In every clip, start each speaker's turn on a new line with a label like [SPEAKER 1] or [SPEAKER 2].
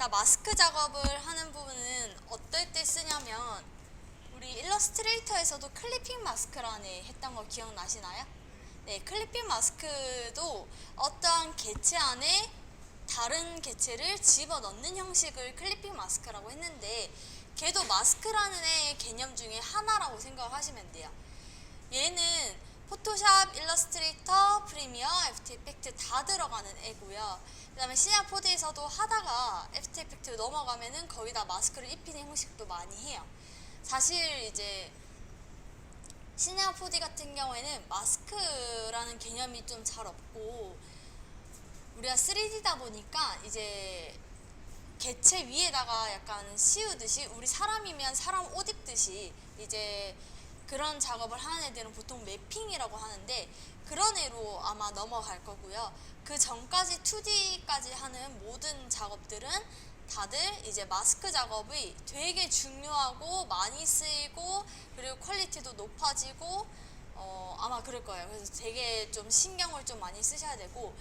[SPEAKER 1] 자, 마스크 작업을 하는 부분은 어떨 때 쓰냐면 우리 일러스트레이터에서도 클리핑 마스크라는 했던 거 기억나시나요? 네, 클리핑 마스크도 어떠한 개체 안에 다른 개체를 집어넣는 형식을 클리핑 마스크라고 했는데 걔도 마스크라는 애 개념 중에 하나라고 생각하시면 돼요. 얘는 포토샵, 일러스트레이터, 프리미어, 애프터 이펙트 다 들어가는 애고요. 그 다음에 시네아포드에서도 하다가 애프터 이펙트 넘어가면은 거기다 마스크를 입히는 형식도 많이 해요. 사실 이제 시네아포드 같은 경우에는 마스크라는 개념이 좀 잘 없고 우리가 3D다 보니까 이제 개체 위에다가 약간 씌우듯이 우리 사람이면 사람 옷 입듯이 이제 그런 작업을 하는 애들은 보통 매핑이라고 하는데 그런 애로 아마 넘어갈 거고요. 그 전까지 2D까지 하는 모든 작업들은 다들 이제 마스크 작업이 되게 중요하고 많이 쓰이고 그리고 퀄리티도 높아지고 아마 그럴 거예요. 그래서 되게 좀 신경을 좀 많이 쓰셔야 되고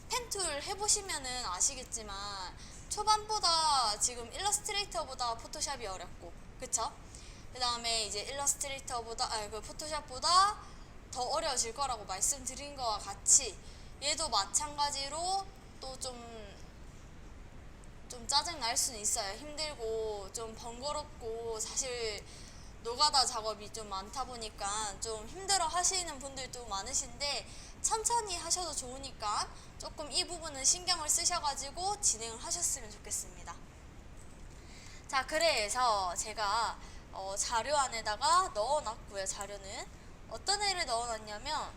[SPEAKER 1] 펜툴 해보시면은 아시겠지만 초반보다 지금 일러스트레이터보다 포토샵이 어렵고 그쵸? 그 다음에 이제 그 포토샵보다 더 어려워질 거라고 말씀드린 거와 같이 얘도 마찬가지로 또 좀 짜증 날 수는 있어요. 힘들고 좀 번거롭고 사실 노가다 작업이 좀 많다 보니까 좀 힘들어 하시는 분들도 많으신데 천천히 하셔도 좋으니까 조금 이 부분은 신경을 쓰셔가지고 진행을 하셨으면 좋겠습니다. 자, 그래서 제가 자료 안에다가 넣어놨고요. 자료는 어떤 애를 넣어놨냐면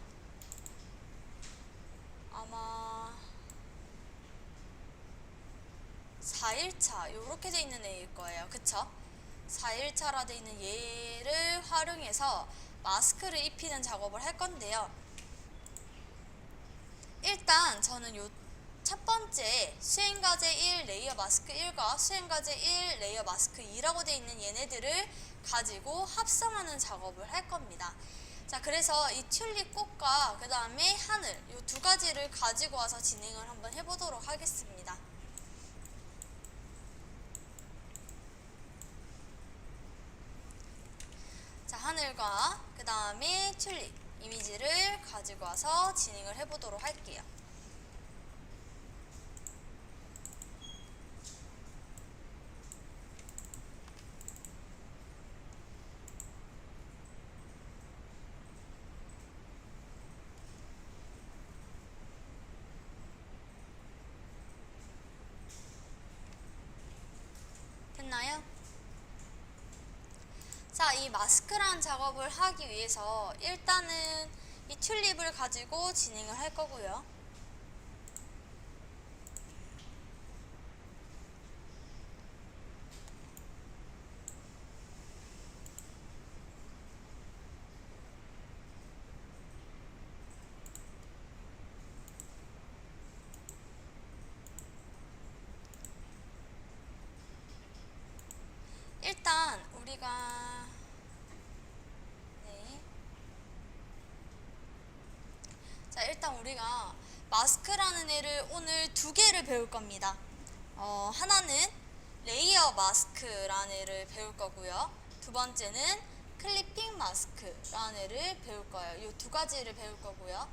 [SPEAKER 1] 아마 4일차 이렇게 돼 있는 애일 거예요. 그쵸? 4일차라 돼 있는 얘를 활용해서 마스크를 입히는 작업을 할 건데요. 일단 저는 요 첫 번째 수행과제 1 레이어 마스크 1과 수행과제 1 레이어 마스크 2라고 되어 있는 얘네들을 가지고 합성하는 작업을 할 겁니다. 자, 그래서 이 튤립 꽃과 그 다음에 하늘 이 두 가지를 가지고 와서 진행을 한번 해보도록 하겠습니다. 자, 하늘과 그 다음에 튤립 이미지를 가지고 와서 진행을 해보도록 할게요. 됐나요? 자, 이 마스크란 작업을 하기 위해서 일단은 이 튤립을 가지고 진행을 할 거고요. 일단 우리가 자, 일단 우리가 마스크라는 애를 오늘 두 개를 배울 겁니다. 하나는 레이어 마스크라는 애를 배울 거고요. 두 번째는 클리핑 마스크라는 애를 배울 거예요. 이 두 가지를 배울 거고요.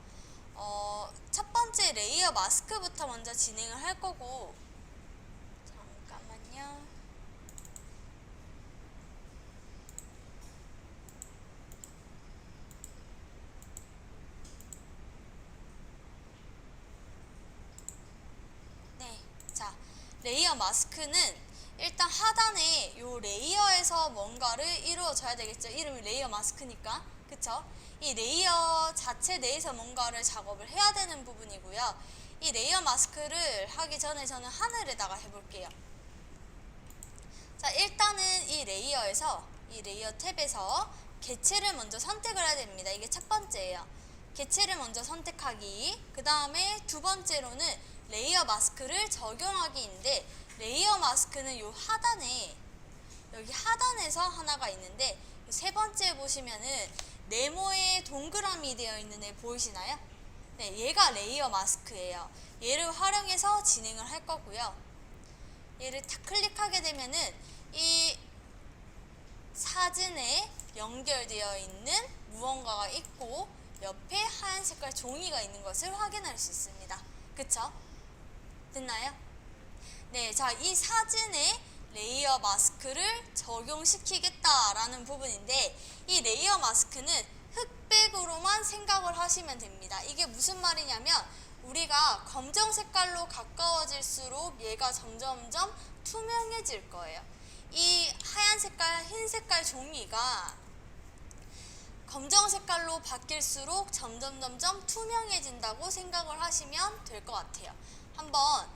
[SPEAKER 1] 첫 번째 레이어 마스크부터 먼저 진행을 할 거고 잠깐만요. 네, 자, 레이어 마스크는 일단 하단에 요 레이어에서 뭔가를 이루어져야 되겠죠. 이름이 레이어 마스크니까. 그쵸? 이 레이어 자체 내에서 뭔가를 작업을 해야 되는 부분이고요. 이 레이어 마스크를 하기 전에 저는 하늘에다가 해볼게요. 자, 일단은 이 레이어에서 이 레이어 탭에서 개체를 먼저 선택을 해야 됩니다. 이게 첫 번째예요. 개체를 먼저 선택하기. 그 다음에 두 번째로는 레이어 마스크를 적용하기인데 레이어 마스크는 요 하단에 여기 하단에서 하나가 있는데 세 번째 보시면은 네모에 동그라미 되어 있는 애 보이시나요? 네, 얘가 레이어 마스크예요. 얘를 활용해서 진행을 할 거고요. 얘를 탁 클릭하게 되면은 이 사진에 연결되어 있는 무언가가 있고 옆에 하얀 색깔 종이가 있는 것을 확인할 수 있습니다. 그쵸? 됐나요? 네, 자, 이 사진에 레이어 마스크를 적용시키겠다라는 부분인데 이 레이어 마스크는 흑백으로만 생각을 하시면 됩니다. 이게 무슨 말이냐면 우리가 검정 색깔로 가까워질수록 얘가 점점점 투명해질 거예요. 이 하얀 색깔, 흰 색깔 종이가 검정 색깔로 바뀔수록 점점 투명해진다고 생각을 하시면 될 것 같아요. 한번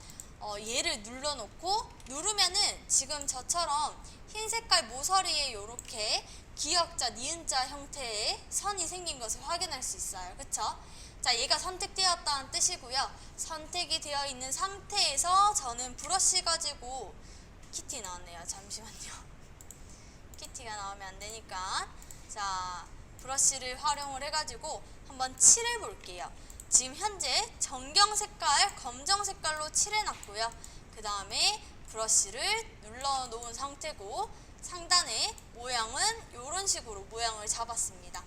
[SPEAKER 1] 얘를 눌러놓고 누르면은 지금 저처럼 흰 색깔 모서리에 이렇게 기역자, 니은자 형태의 선이 생긴 것을 확인할 수 있어요. 그쵸? 자, 얘가 선택되었다는 뜻이고요. 선택이 되어 있는 상태에서 저는 브러쉬 가지고 키티 나왔네요. 잠시만요. 키티가 나오면 안 되니까. 자, 브러쉬를 활용을 해가지고 한번 칠해 볼게요. 지금 현재 정경 색깔, 검정 색깔로 칠해놨고요. 그 다음에 브러쉬를 눌러 놓은 상태고 상단에 모양은 이런 식으로 모양을 잡았습니다.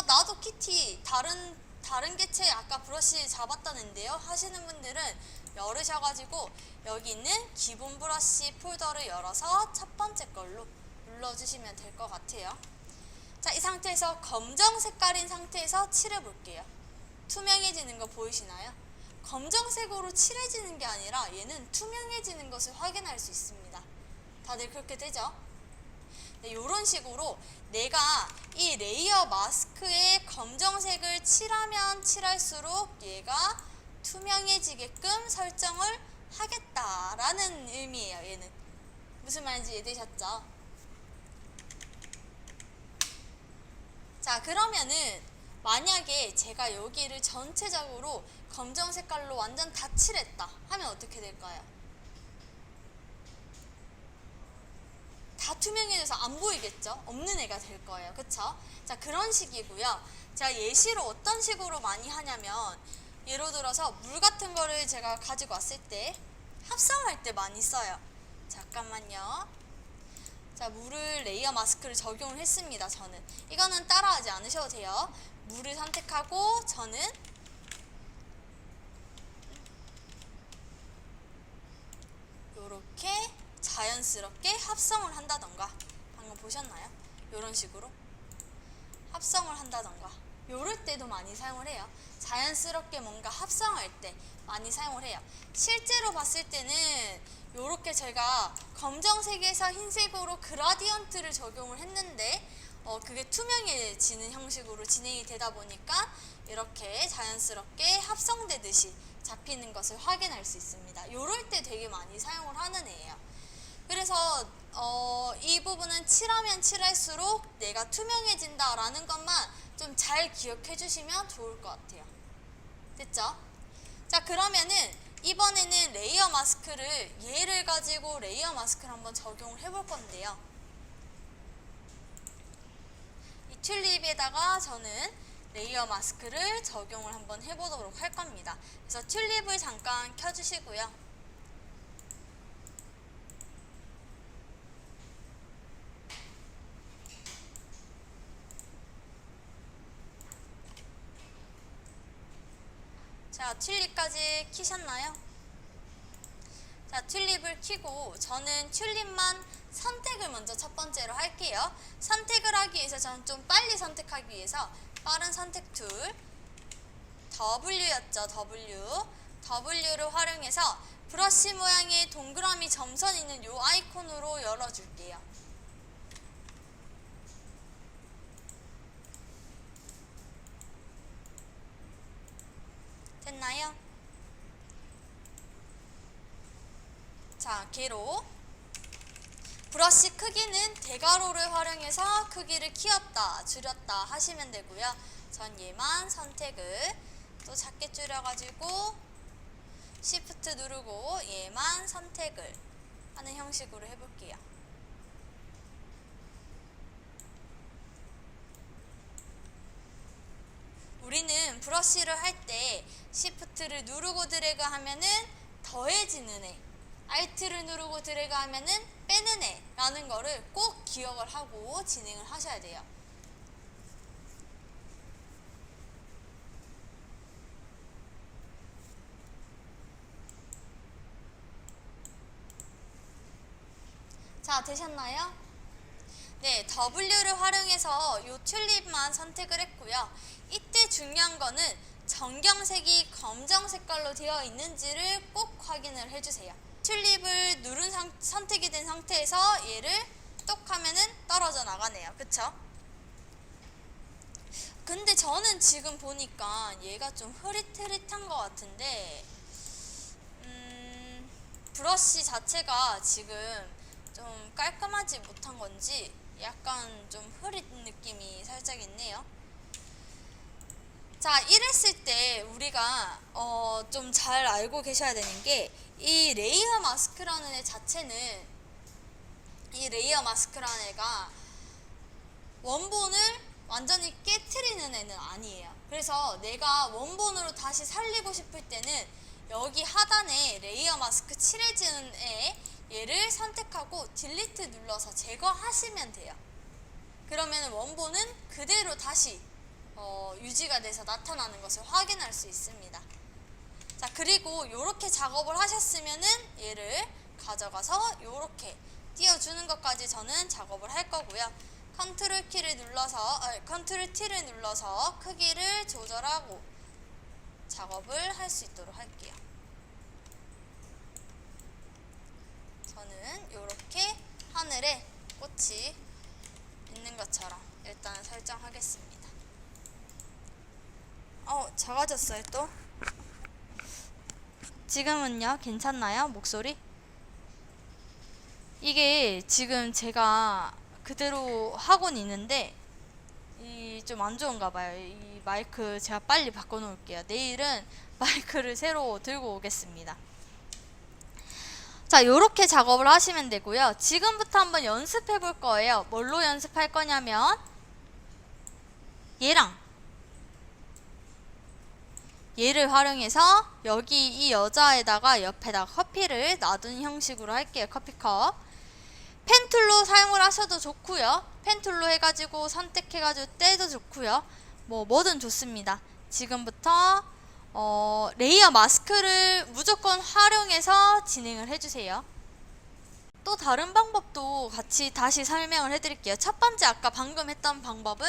[SPEAKER 1] 나도 키티 다른 개체 아까 브러쉬 잡았다는데요 하시는 분들은 열으셔가지고 여기 있는 기본 브러쉬 폴더를 열어서 첫 번째 걸로 눌러주시면 될 것 같아요. 자, 이 상태에서 검정 색깔인 상태에서 칠해 볼게요. 투명해지는 거 보이시나요? 검정색으로 칠해지는 게 아니라 얘는 투명해지는 것을 확인할 수 있습니다. 다들 그렇게 되죠? 네, 이런 식으로 내가 이 레이어 마스크에 검정색을 칠하면 칠할수록 얘가 투명해지게끔 설정을 하겠다라는 의미예요. 얘는 무슨 말인지 이해되셨죠? 자, 그러면은 만약에 제가 여기를 전체적으로 검정 색깔로 완전 다 칠했다 하면 어떻게 될까요? 다 투명해져서 안 보이겠죠? 없는 애가 될 거예요. 그쵸? 자, 그런 식이고요. 제가 예시로 어떤 식으로 많이 하냐면 예를 들어서 물 같은 거를 제가 가지고 왔을 때 합성할 때 많이 써요. 잠깐만요. 자, 물을 레이어 마스크를 적용을 했습니다. 저는 이거는 따라하지 않으셔도 돼요. 물을 선택하고 저는 이렇게 자연스럽게 합성을 한다던가 방금 보셨나요? 이런 식으로 합성을 한다던가 요럴 때도 많이 사용을 해요. 자연스럽게 뭔가 합성할 때 많이 사용을 해요. 실제로 봤을 때는 요렇게 제가 검정색에서 흰색으로 그라디언트를 적용을 했는데 그게 투명해지는 형식으로 진행이 되다 보니까 이렇게 자연스럽게 합성되듯이 잡히는 것을 확인할 수 있습니다. 요럴 때 되게 많이 사용을 하는 애예요. 그래서 이 부분은 칠하면 칠할수록 내가 투명해진다 라는 것만 좀 잘 기억해 주시면 좋을 것 같아요. 됐죠? 자, 그러면은 이번에는 레이어 마스크를 얘를 가지고 레이어 마스크를 한번 적용을 해볼 건데요. 이 튤립에다가 저는 레이어 마스크를 적용을 한번 해보도록 할 겁니다. 그래서 튤립을 잠깐 켜주시고요. 자, 튤립까지 키셨나요? 자, 튤립을 키고 저는 튤립만 선택을 먼저 첫 번째로 할게요. 선택을 하기 위해서 저는 좀 빨리 선택하기 위해서 빠른 선택 툴 W였죠. W를 활용해서 브러쉬 모양의 동그라미 점선 있는 요 아이콘으로 열어줄게요. 됐나요? 자, 걔로 브러쉬 크기는 대괄호를 활용해서 크기를 키웠다 줄였다 하시면 되고요. 전 얘만 선택을 또 작게 줄여가지고 Shift 누르고 얘만 선택을 하는 형식으로 해볼게요. 우리는 브러쉬를 할 때 Shift를 누르고 드래그 하면은 더해지는 애, Alt를 누르고 드래그 하면은 빼는 애 라는 거를 꼭 기억을 하고 진행을 하셔야 돼요. 자, 되셨나요? 네, W를 활용해서 요 튤립만 선택을 했고요. 이때 중요한 거는 전경색이 검정 색깔로 되어 있는지를 꼭 확인을 해주세요. 튤립을 선택이 된 상태에서 얘를 똑 하면은 떨어져 나가네요. 그쵸? 근데 저는 지금 보니까 얘가 좀 흐릿흐릿한 것 같은데 브러쉬 자체가 지금 좀 깔끔하지 못한 건지 약간 좀 흐릿 느낌이 살짝 있네요. 자, 이랬을 때 우리가 좀 잘 알고 계셔야 되는 게 이 레이어 마스크라는 애 자체는 이 레이어 마스크라는 애가 원본을 완전히 깨트리는 애는 아니에요. 그래서 내가 원본으로 다시 살리고 싶을 때는 여기 하단에 레이어 마스크 칠해지는 애 얘를 선택하고 딜리트 눌러서 제거하시면 돼요. 그러면 원본은 그대로 다시 유지가 돼서 나타나는 것을 확인할 수 있습니다. 자, 그리고 이렇게 작업을 하셨으면은 얘를 가져가서 이렇게 띄워주는 것까지 저는 작업을 할 거고요. 컨트롤 T를 눌러서 크기를 조절하고 작업을 할 수 있도록 할게요. 저는 이렇게 하늘에 꽃이 있는 것처럼 일단 설정하겠습니다. 작아졌어요 또? 지금은요? 괜찮나요? 목소리? 이게 지금 제가 그대로 하고는 있는데 좀 안 좋은가 봐요. 이 마이크 제가 빨리 바꿔 놓을게요. 내일은 마이크를 새로 들고 오겠습니다. 자, 요렇게 작업을 하시면 되고요. 지금부터 한번 연습해 볼 거예요. 뭘로 연습할 거냐면 얘를 활용해서 여기 이 여자에다가 옆에다가 커피를 놔둔 형식으로 할게요. 커피컵. 펜툴로 사용을 하셔도 좋고요. 펜툴로 해가지고 선택해가지고 떼도 좋고요. 뭐든 좋습니다. 지금부터 레이어 마스크를 무조건 활용해서 진행을 해주세요. 또 다른 방법도 같이 다시 설명을 해드릴게요. 첫 번째 아까 방금 했던 방법은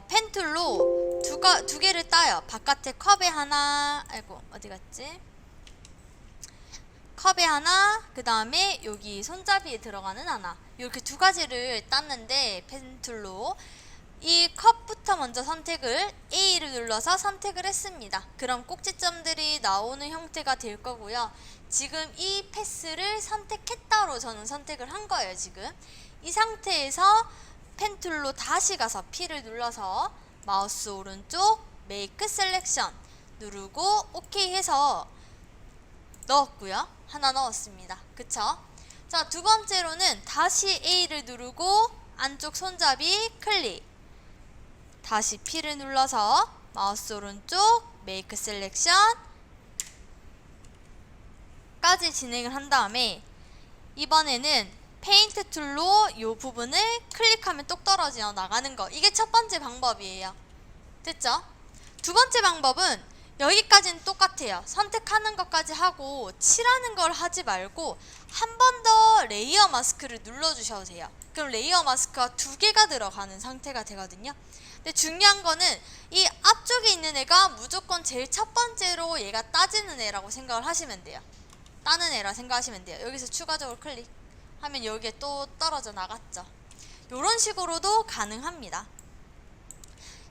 [SPEAKER 1] 펜툴로 두 개를 따요. 바깥에 컵에 하나, 어디 갔지? 컵에 하나, 그 다음에 여기 손잡이에 들어가는 하나, 이렇게 두 가지를 땄는데 펜툴로 이 컵부터 먼저 선택을 A를 눌러서 선택을 했습니다. 그럼 꼭지점들이 나오는 형태가 될 거고요. 지금 이 패스를 선택했다로 저는 선택을 한 거예요. 지금 이 상태에서 펜툴로 다시 가서 P를 눌러서 마우스 오른쪽 메이크 셀렉션 누르고 OK 해서 넣었고요. 하나 넣었습니다. 그쵸? 자, 두 번째로는 다시 A를 누르고 안쪽 손잡이 클릭, 다시 P를 눌러서 마우스 오른쪽 메이크 셀렉션 까지 진행을 한 다음에 이번에는 페인트 툴로 이 부분을 클릭하면 똑 떨어져 나가는 거, 이게 첫 번째 방법이에요. 됐죠? 두 번째 방법은 여기까지는 똑같아요. 선택하는 것까지 하고 칠하는 걸 하지 말고 한 번 더 레이어 마스크를 눌러주셔도 돼요. 그럼 레이어 마스크가 두 개가 들어가는 상태가 되거든요. 근데 중요한 거는 이 앞쪽에 있는 애가 무조건 제일 첫 번째로 얘가 따지는 애라고 생각을 하시면 돼요. 따는 애라 생각하시면 돼요. 여기서 추가적으로 클릭하면 여기에 또 떨어져 나갔죠. 이런 식으로도 가능합니다.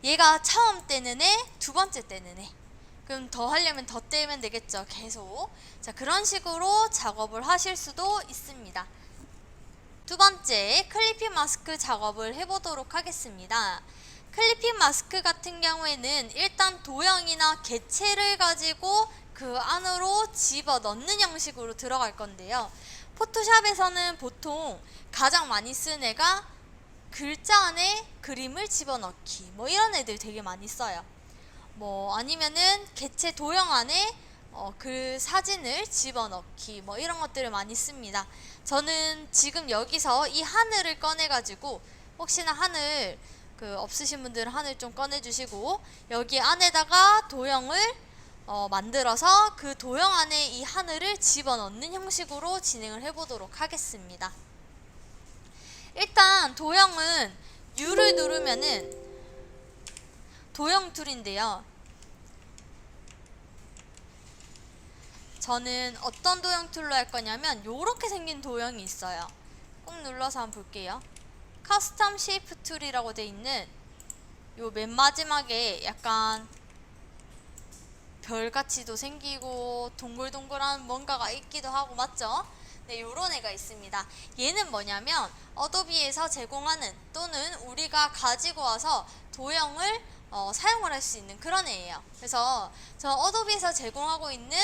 [SPEAKER 1] 얘가 처음 떼는 애, 두 번째 떼는 애. 그럼 더 하려면 더 떼면 되겠죠. 계속. 자, 그런 식으로 작업을 하실 수도 있습니다. 두 번째, 클리핑 마스크 작업을 해보도록 하겠습니다. 클리핑 마스크 같은 경우에는 일단 도형이나 개체를 가지고 그 안으로 집어 넣는 형식으로 들어갈 건데요. 포토샵에서는 보통 가장 많이 쓰는 애가 글자 안에 그림을 집어넣기, 이런 애들 되게 많이 써요. 아니면은 개체 도형 안에 그 사진을 집어넣기 뭐 이런 것들을 많이 씁니다. 저는 지금 여기서 이 하늘을 꺼내가지고 혹시나 하늘 없으신 분들은 하늘 좀 꺼내주시고 여기 안에다가 도형을 만들어서 그 도형 안에 이 하늘을 집어넣는 형식으로 진행을 해보도록 하겠습니다. 일단 도형은 U를 누르면은 도형 툴인데요. 저는 어떤 도형 툴로 할 거냐면 요렇게 생긴 도형이 있어요. 꾹 눌러서 한번 볼게요. 커스텀 쉐이프 툴이라고 돼 있는 요 맨 마지막에 약간 별같이도 생기고 동글동글한 뭔가가 있기도 하고 맞죠? 네, 요런 애가 있습니다. 얘는 뭐냐면 어도비에서 제공하는 또는 우리가 가지고 와서 도형을 사용을 할 수 있는 그런 애예요. 그래서 저 어도비에서 제공하고 있는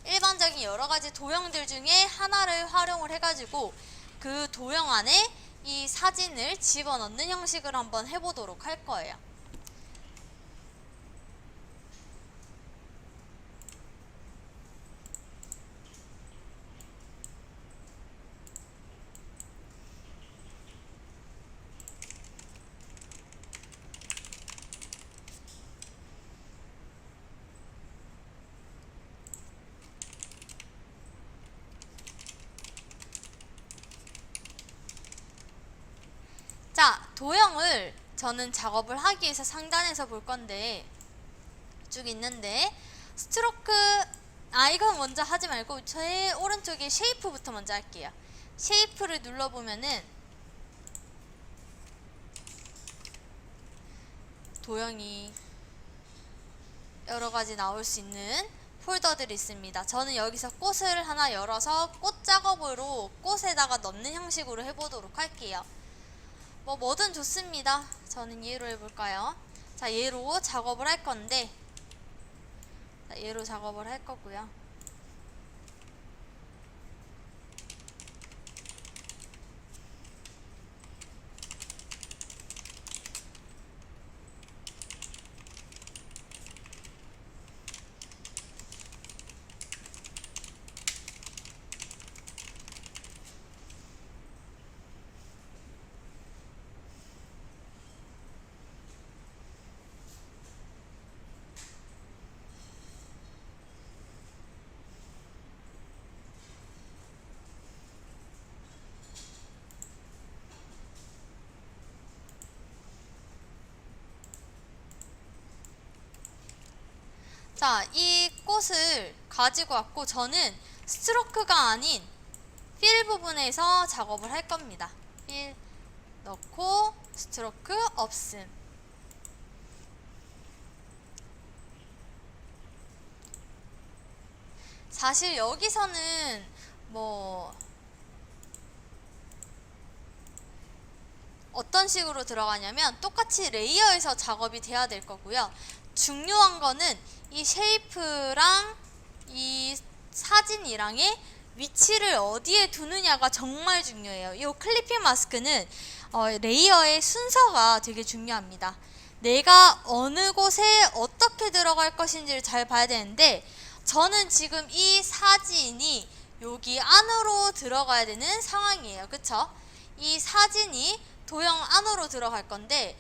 [SPEAKER 1] 일반적인 여러가지 도형들 중에 하나를 활용을 해가지고 그 도형 안에 이 사진을 집어넣는 형식을 한번 해보도록 할 거예요. 자, 도형을 저는 작업을 하기 위해서 상단에서 볼 건데 쭉 있는데 스트로크 이건 먼저 하지 말고 제 오른쪽에 쉐이프부터 먼저 할게요. 쉐이프를 눌러보면은 도형이 여러가지 나올 수 있는 폴더들이 있습니다. 저는 여기서 꽃을 하나 열어서 꽃 작업으로 꽃에다가 넣는 형식으로 해보도록 할게요. 뭐든 좋습니다. 저는 얘로 해볼까요? 자, 얘로 작업을 할 건데 얘로 작업을 할 거고요. 자, 이 꽃을 가지고 왔고 저는 스트로크가 아닌 필 부분에서 작업을 할 겁니다. 필 넣고 스트로크 없음. 사실 여기서는 어떤 식으로 들어가냐면 똑같이 레이어에서 작업이 돼야 될 거고요. 중요한 거는 이 쉐이프랑 이 사진이랑의 위치를 어디에 두느냐가 정말 중요해요. 이 클리핑 마스크는 레이어의 순서가 되게 중요합니다. 내가 어느 곳에 어떻게 들어갈 것인지를 잘 봐야 되는데 저는 지금 이 사진이 여기 안으로 들어가야 되는 상황이에요. 그쵸? 이 사진이 도형 안으로 들어갈 건데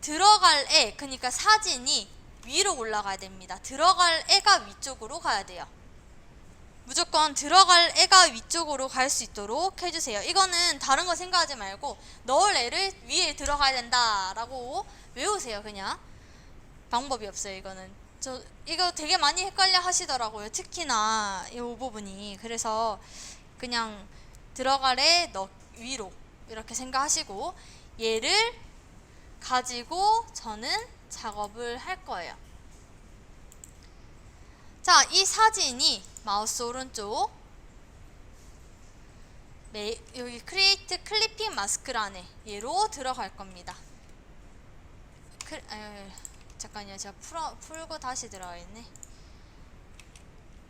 [SPEAKER 1] 들어갈 애, 그러니까 사진이 위로 올라가야 됩니다. 들어갈 애가 위쪽으로 가야 돼요. 무조건 들어갈 애가 위쪽으로 갈 수 있도록 해주세요. 이거는 다른 거 생각하지 말고 넣을 애를 위에 들어가야 된다라고 외우세요. 그냥 방법이 없어요. 이거는 이거 되게 많이 헷갈려 하시더라고요. 특히나 이 부분이. 그래서 그냥 들어갈 애 위로 이렇게 생각하시고 얘를 가지고 저는 작업을 할 거예요. 자, 이 사진이 마우스 오른쪽 여기 크리에이트 클리핑 마스크란에 얘로 들어갈 겁니다. 잠깐요, 제가 풀고 다시 들어가 있네.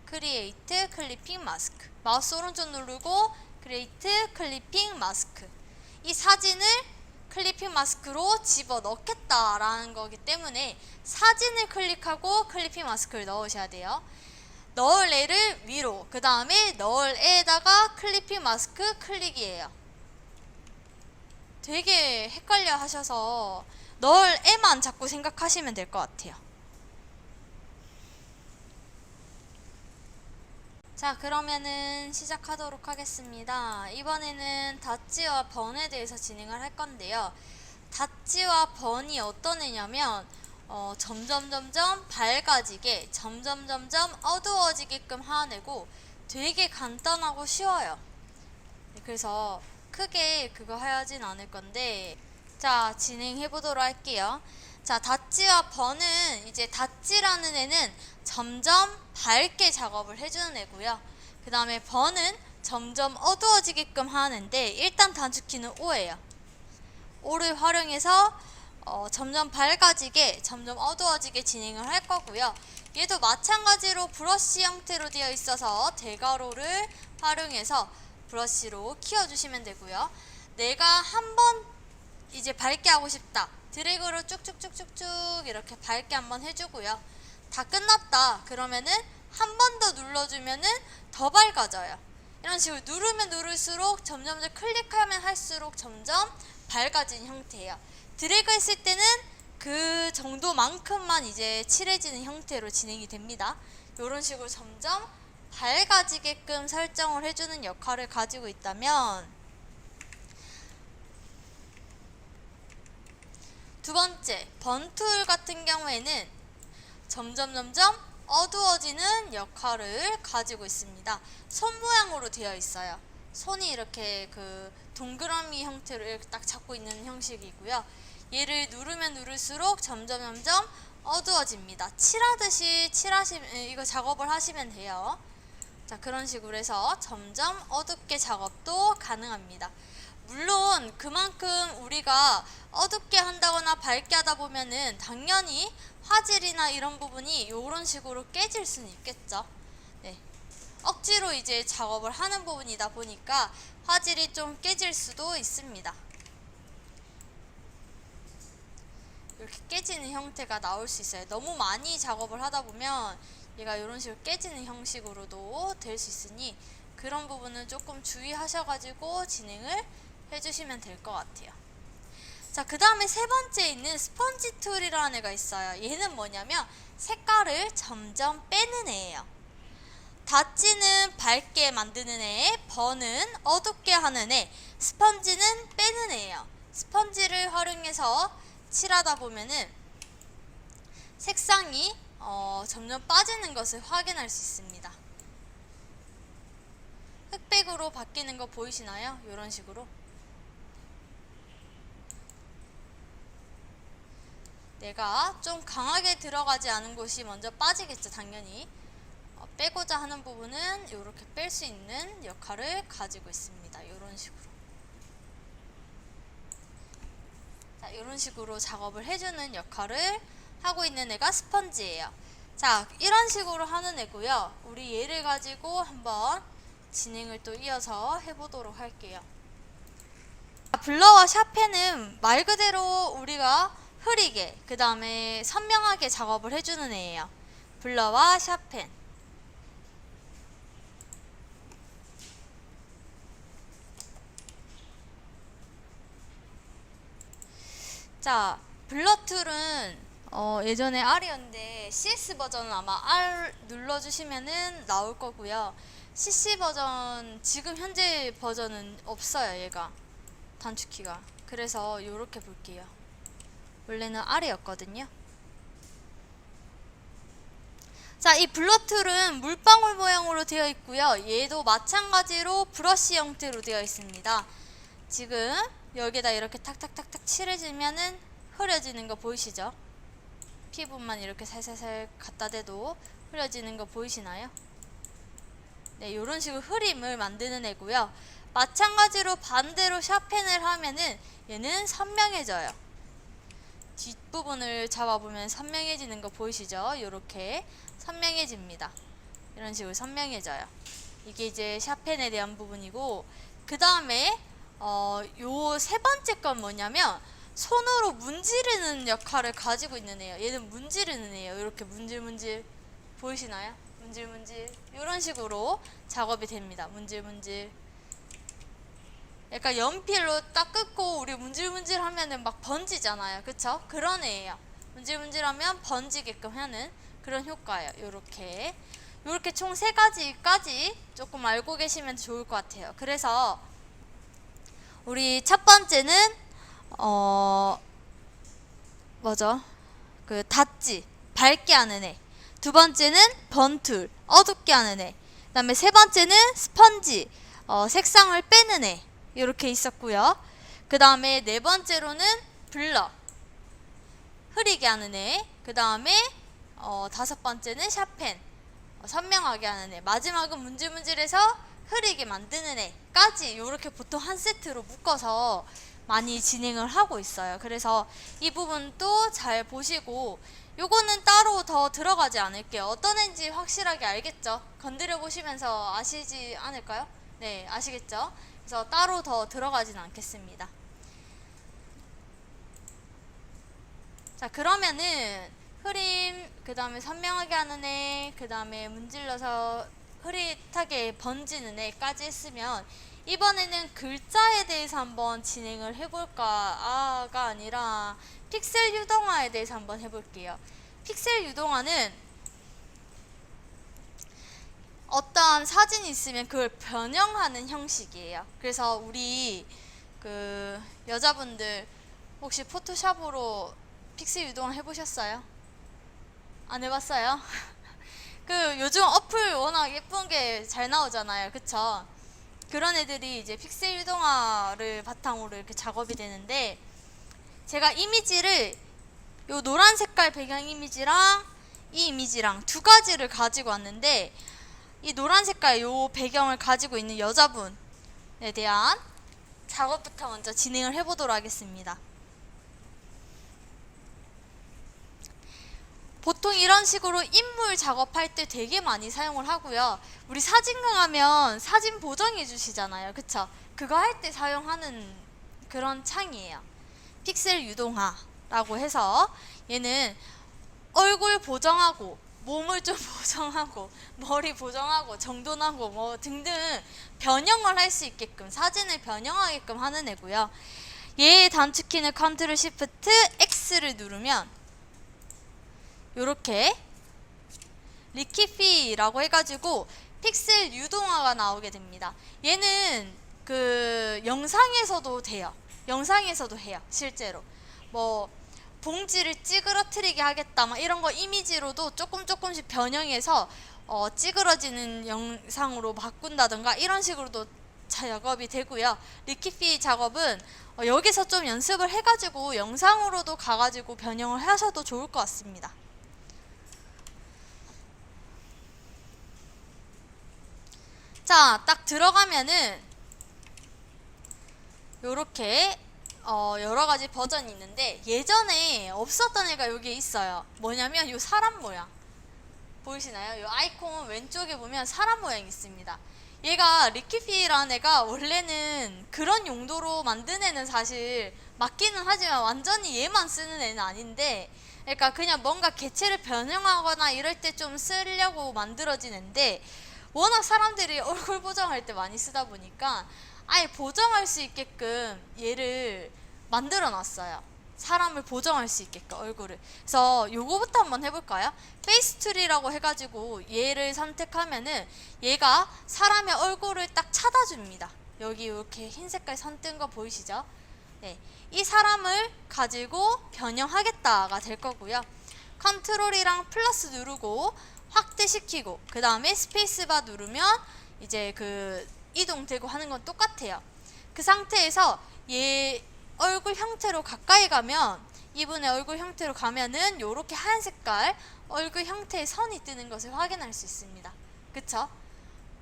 [SPEAKER 1] 크리에이트 클리핑 마스크 마우스 오른쪽 누르고 크리에이트 클리핑 마스크 이 사진을 클리핑 마스크로 집어 넣겠다라는 거기 때문에 사진을 클릭하고 클리핑 마스크를 넣으셔야 돼요. 너울 애를 위로, 그 다음에 너울 애에다가 클리핑 마스크 클릭이에요. 되게 헷갈려 하셔서 너울 애만 자꾸 생각하시면 될 것 같아요. 자, 그러면은 시작하도록 하겠습니다. 이번에는 닷지와 번에 대해서 진행을 할 건데요. 닷지와 번이 어떤 애냐면 점점 밝아지게, 점점 어두워지게끔 하는 애고 되게 간단하고 쉬워요. 그래서 크게 그거 하진 않을 건데, 자, 진행해 보도록 할게요. 자, 닷지와 번은 이제 닷지라는 애는 점점 밝게 작업을 해주는 애고요. 그 다음에 번은 점점 어두워지게끔 하는데, 일단 단축키는 O예요. O를 활용해서 점점 밝아지게, 점점 어두워지게 진행을 할 거고요. 얘도 마찬가지로 브러쉬 형태로 되어 있어서 대괄호를 활용해서 브러쉬로 키워주시면 되고요. 내가 한번 이제 밝게 하고 싶다, 드래그로 쭉쭉쭉쭉쭉 이렇게 밝게 한번 해주고요. 다 끝났다 그러면은 한 번 더 눌러주면은 더 밝아져요. 이런 식으로 누르면 누를수록, 점점 클릭하면 할수록 점점 밝아지는 형태예요. 드래그 했을 때는 그 정도만큼만 이제 칠해지는 형태로 진행이 됩니다. 이런 식으로 점점 밝아지게끔 설정을 해주는 역할을 가지고 있다면, 두 번째 번툴 같은 경우에는 점점 어두워지는 역할을 가지고 있습니다. 손 모양으로 되어 있어요. 손이 이렇게 그 동그라미 형태로 이렇게 딱 잡고 있는 형식이고요. 얘를 누르면 누를수록 점점 어두워집니다. 칠하듯이 이거 작업을 하시면 돼요. 자, 그런 식으로 해서 점점 어둡게 작업도 가능합니다. 물론 그만큼 우리가 어둡게 한다거나 밝게 하다 보면은 당연히 화질이나 이런 부분이 이런 식으로 깨질 수는 있겠죠. 네. 억지로 이제 작업을 하는 부분이다 보니까 화질이 좀 깨질 수도 있습니다. 이렇게 깨지는 형태가 나올 수 있어요. 너무 많이 작업을 하다 보면 얘가 이런 식으로 깨지는 형식으로도 될 수 있으니 그런 부분은 조금 주의하셔가지고 진행을 해주시면 될 것 같아요. 자, 그 다음에 세 번째 있는 스펀지 툴이라는 애가 있어요. 얘는 뭐냐면 색깔을 점점 빼는 애예요. 닷지는 밝게 만드는 애, 번은 어둡게 하는 애, 스펀지는 빼는 애예요. 스펀지를 활용해서 칠하다 보면은 색상이 점점 빠지는 것을 확인할 수 있습니다. 흑백으로 바뀌는 거 보이시나요? 이런 식으로. 내가 좀 강하게 들어가지 않은 곳이 먼저 빠지겠죠, 당연히. 빼고자 하는 부분은 이렇게 뺄 수 있는 역할을 가지고 있습니다. 이런 식으로. 자, 이런 식으로 작업을 해주는 역할을 하고 있는 애가 스펀지예요. 자, 이런 식으로 하는 애고요. 우리 얘를 가지고 한번 진행을 또 이어서 해보도록 할게요. 블러와 샤펜은 말 그대로 우리가 흐리게, 그 다음에 선명하게 작업을 해주는 애예요. 블러와 샤펜. 자, 블러 툴은 예전에 R이었는데 CS 버전은 아마 R 눌러주시면은 나올 거고요. CC 버전, 지금 현재 버전은 없어요, 얘가. 단축키가. 그래서 요렇게 볼게요. 원래는 R이었거든요. 자, 이 블러 툴은 물방울 모양으로 되어 있고요. 얘도 마찬가지로 브러쉬 형태로 되어 있습니다. 지금 여기다 이렇게 탁탁탁탁 칠해주면은 흐려지는 거 보이시죠? 피부만 이렇게 살살살 갖다 대도 흐려지는 거 보이시나요? 네, 이런 식으로 흐림을 만드는 애고요. 마찬가지로 반대로 샤펜을 하면은 얘는 선명해져요. 뒷부분을 잡아보면 선명해지는 거 보이시죠? 이렇게 선명해집니다. 이런 식으로 선명해져요. 이게 이제 샤펜에 대한 부분이고, 그 다음에 요 세 번째 건 뭐냐면 손으로 문지르는 역할을 가지고 있는 애예요. 얘는 문지르는 애예요. 이렇게 문질문질 보이시나요? 문질문질 이런 식으로 작업이 됩니다. 문질문질. 약간 연필로 딱 긋고 우리 문질문질 하면은 막 번지잖아요. 그쵸? 그런 애예요. 문질문질하면 번지게끔 하는 그런 효과예요. 요렇게 총 3가지까지 조금 알고 계시면 좋을 것 같아요. 그래서 우리 첫 번째는 뭐죠? 그 닫지, 밝게 하는 애. 두 번째는 번툴, 어둡게 하는 애. 그 다음에 세 번째는 스펀지, 색상을 빼는 애. 이렇게 있었고요. 그 다음에 네 번째로는 블러, 흐리게 하는 애. 그 다음에 다섯 번째는 샤펜, 선명하게 하는 애. 마지막은 문질문질해서 흐리게 만드는 애까지 이렇게 보통 한 세트로 묶어서 많이 진행을 하고 있어요. 그래서 이 부분도 잘 보시고, 요거는 따로 더 들어가지 않을게요. 어떤 애인지 확실하게 알겠죠? 건드려 보시면서 아시지 않을까요? 네, 아시겠죠? 그래서 따로 더 들어가진 않겠습니다. 자, 그러면은 흐림, 그 다음에 선명하게 하는 애, 그 다음에 문질러서 흐릿하게 번지는 애까지 했으면, 이번에는 글자에 대해서 한번 진행을 해볼까가 아니라 픽셀 유동화에 대해서 한번 해볼게요. 픽셀 유동화는 어떠한 사진이 있으면 그걸 변형하는 형식이에요. 그래서 우리 그 여자분들 혹시 포토샵으로 픽셀 유동화 해보셨어요? 안 해봤어요? 그 요즘 어플 워낙 예쁜 게 잘 나오잖아요. 그쵸? 그런 애들이 이제 픽셀 유동화를 바탕으로 이렇게 작업이 되는데, 제가 이미지를 요 노란 색깔 배경 이미지랑 이 이미지랑 두 가지를 가지고 왔는데, 이 노란 색깔 요 배경을 가지고 있는 여자분에 대한 작업부터 먼저 진행을 해보도록 하겠습니다. 보통 이런 식으로 인물 작업할 때 되게 많이 사용을 하고요. 우리 사진관 하면 사진 보정해 주시잖아요. 그쵸? 그거 할 때 사용하는 그런 창이에요. 픽셀 유동화라고 해서 얘는 얼굴 보정하고 몸을 좀 보정하고 머리 보정하고 정돈하고 뭐 등등 변형을 할 수 있게끔, 사진을 변형하게끔 하는 애고요. 얘의 단축키는 컨트롤 시프트 X를 누르면 요렇게 리키피라고 해가지고 픽셀 유동화가 나오게 됩니다. 얘는 그 영상에서도 돼요. 영상에서도 해요. 실제로 뭐 봉지를 찌그러뜨리게 하겠다 막 이런 거 이미지로도 조금씩 변형해서 찌그러지는 영상으로 바꾼다던가 이런 식으로도 작업이 되고요. 리키피 작업은 여기서 좀 연습을 해가지고 영상으로도 가가지고 변형을 하셔도 좋을 것 같습니다. 자, 딱 들어가면은 요렇게 여러 가지 버전이 있는데, 예전에 없었던 애가 여기에 있어요. 뭐냐면 요 사람 모양 보이시나요? 요 아이콘 왼쪽에 보면 사람 모양이 있습니다. 얘가 리키피라는 애가 원래는 그런 용도로 만든 애는 사실 맞기는 하지만 완전히 얘만 쓰는 애는 아닌데, 그러니까 그냥 뭔가 개체를 변형하거나 이럴 때 좀 쓰려고 만들어진 애인데, 워낙 사람들이 얼굴 보정할 때 많이 쓰다 보니까 아예 보정할 수 있게끔 얘를 만들어 놨어요. 사람을 보정할 수 있게끔 얼굴을. 그래서 요거부터 한번 해볼까요? 페이스 툴이라고 해가지고 얘를 선택하면은 얘가 사람의 얼굴을 딱 찾아줍니다. 여기 이렇게 흰 색깔 선 뜬 거 보이시죠? 네, 이 사람을 가지고 변형하겠다가 될 거고요. 컨트롤이랑 플러스 누르고 확대시키고 그 다음에 스페이스바 누르면 이제 그 이동되고 하는 건 똑같아요. 그 상태에서 얘 얼굴 형태로 가까이 가면, 이분의 얼굴 형태로 가면은 요렇게 하얀 색깔 얼굴 형태의 선이 뜨는 것을 확인할 수 있습니다. 그쵸?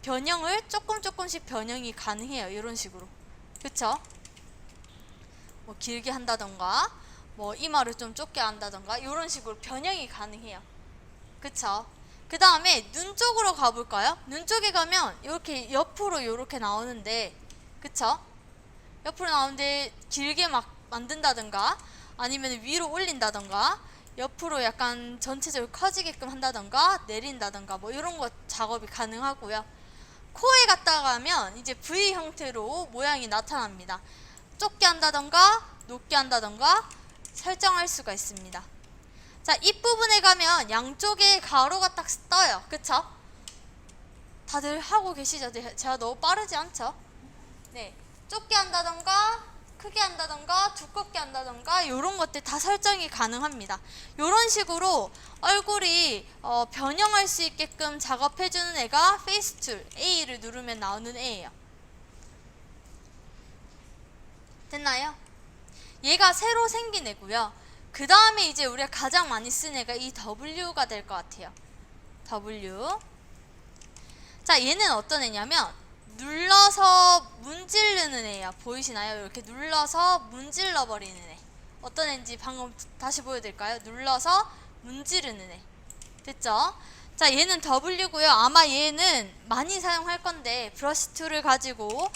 [SPEAKER 1] 변형을 조금씩 변형이 가능해요. 이런 식으로. 그쵸? 뭐 길게 한다던가 뭐 이마를 좀 좁게 한다던가 이런 식으로 변형이 가능해요. 그쵸? 그 다음에 눈 쪽으로 가볼까요? 눈 쪽에 가면 이렇게 옆으로 이렇게 나오는데, 그쵸? 옆으로 나오는데 길게 막 만든다든가 아니면 위로 올린다든가 옆으로 약간 전체적으로 커지게끔 한다던가 내린다던가 뭐 이런 거 작업이 가능하고요. 코에 갔다가 하면 이제 V 형태로 모양이 나타납니다. 좁게 한다던가 높게 한다던가 설정할 수가 있습니다. 자, 입부분에 가면 양쪽에 가로가 딱 떠요. 그쵸? 다들 하고 계시죠? 제가 너무 빠르지 않죠? 네, 좁게 한다던가 크게 한다던가 두껍게 한다던가 이런 것들 다 설정이 가능합니다. 이런 식으로 얼굴이 변형할 수 있게끔 작업해주는 애가 페이스 툴 A를 누르면 나오는 애예요. 됐나요? 얘가 새로 생긴 애고요. 그 다음에 이제 우리가 가장 많이 쓰는 애가 이 W가 될 것 같아요. W. 자, 얘는 어떤 애냐면 눌러서 문지르는 애예요. 보이시나요? 이렇게 눌러서 문질러 버리는 애. 어떤 애인지 방금 다시 보여드릴까요? 눌러서 문지르는 애. 됐죠? 자, 얘는 W고요. 아마 얘는 많이 사용할 건데 브러쉬 툴을 가지고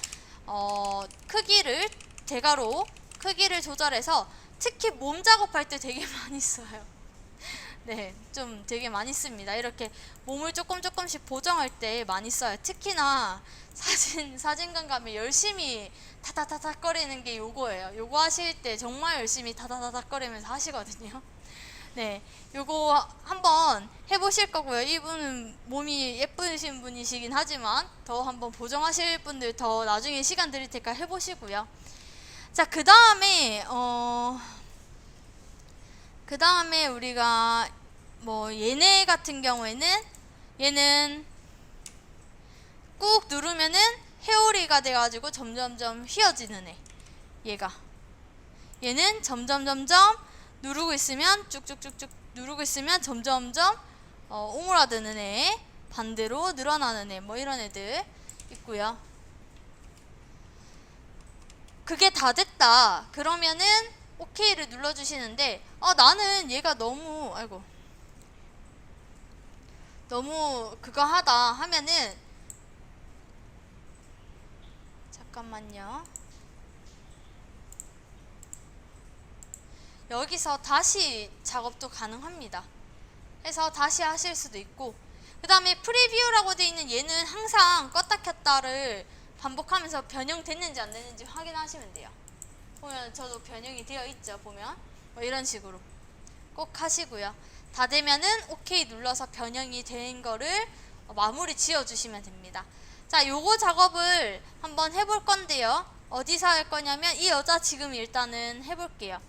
[SPEAKER 1] 크기를 대괄호 크기를 조절해서 특히 몸 작업할 때 되게 많이 써요. 네, 좀 되게 많이 씁니다. 이렇게 몸을 조금씩 보정할 때 많이 써요. 특히나 사진관 가면 열심히 타타타닥 거리는 게 요거예요. 요거 하실 때 정말 열심히 타타타닥 거리면서 하시거든요. 네, 요거 한번 해보실 거고요. 이분은 몸이 예쁘신 분이시긴 하지만 더 한번 보정하실 분들 더 나중에 시간 드릴 테니까 해보시고요. 자, 그 다음에 우리가 뭐 얘네 같은 경우에는 얘는 꾹 누르면은 회오리가 돼가지고 점점점 휘어지는 애. 얘는 점점점점 누르고 있으면 쭉쭉쭉쭉 누르고 있으면 점점점 오므라드는 애. 반대로 늘어나는 애. 뭐 이런 애들 있고요. 그게 다 됐다 그러면은 OK를 눌러주시는데 나는 얘가 너무 그거 하다 하면은 잠깐만요. 여기서 다시 작업도 가능합니다. 해서 다시 하실 수도 있고, 그 다음에 프리뷰라고 되어 있는 얘는 항상 껐다 켰다를 반복하면서 변형됐는지 안 됐는지 확인하시면 돼요. 보면 저도 변형이 되어 있죠. 보면 뭐 이런 식으로 꼭 하시고요. 다 되면은 OK 눌러서 변형이 된 거를 마무리 지어 주시면 됩니다. 자, 요거 작업을 한번 해볼 건데요. 어디서 할 거냐면 이 여자 지금 일단은 해볼게요.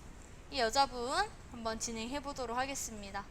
[SPEAKER 1] 이 여자분 한번 진행해 보도록 하겠습니다.